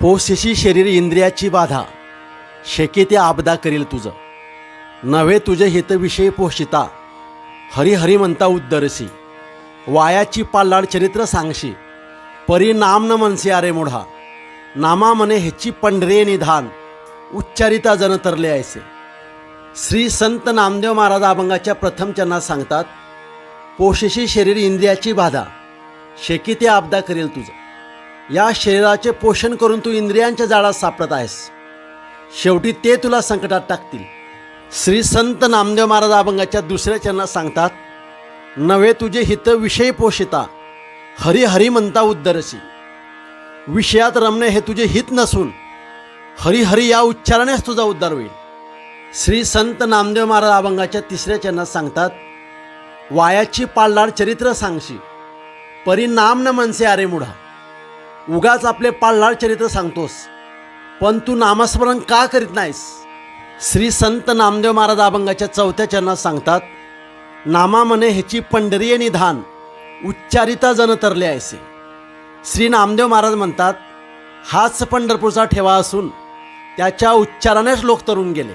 पोसेशी शरीर इंद्रियाची बाधा, शेके ते आपदा करील तुझं. नव्हे तुझे हितविषयी पोषिता, हरिहरी म्हणता उद्दरसी. वायाची पाल्लाड चरित्र सांगशी, परी नाम न मनसे अरे मुढा. नामा मने ह्याची पंढरे निधान, उच्चारिता जन तरले ऐसे. श्री संत नामदेव महाराज अभंगाच्या प्रथम चरणात सांगतात, पोषेशी शरीर इंद्रियाची बाधा, शेकी ते आपदा करेल तुझं. या शरीराचे पोषण करून तू इंद्रियांच्या जाळात सापडत आहेस, शेवटी ते तुला संकटात टाकतील. श्री संत नामदेव महाराज अभंगाच्या दुसऱ्या चरणात सांगतात, नव्हे तुझे हित विषय पोषिता, हरिहरी म्हणता उद्दरसी. विषयात रमणे हे तुझे हित नसून हरिहरी या उच्चारानेच तुझा उद्धार होईल. श्री संत नामदेव महाराज अभंगाच्या तिसऱ्या चरणात सांगतात, वायाची पाळलाड चरित्र सांगशी, परी नाम न मनसे अरे मुढा. उगाच आपले पाळलाड चरित्र सांगतोस, पण तू नामस्मरण का करीत नाहीस. श्री संत नामदेव महाराज अभंगाच्या चौथ्या चरणात सांगतात, नामा मने ह्याची पंढरीय निधान, उच्चारिता जन तरले ऐसे. श्री नामदेव महाराज म्हणतात, हाच पंढरपूरचा ठेवा असून त्याच्या उच्चारानेच लोक तरुण गेले.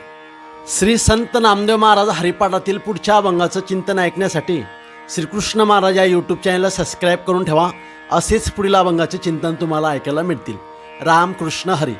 श्री संत नामदेव महाराज हरिपाठातील पुढच्या अभंगाचं चिंतन ऐकण्यासाठी श्रीकृष्ण महाराज या यूट्यूब चॅनलला सबस्क्राईब करून ठेवा. असेच पुढील अभंगाचे चिंतन तुम्हाला ऐकायला मिळतील. रामकृष्ण हरी.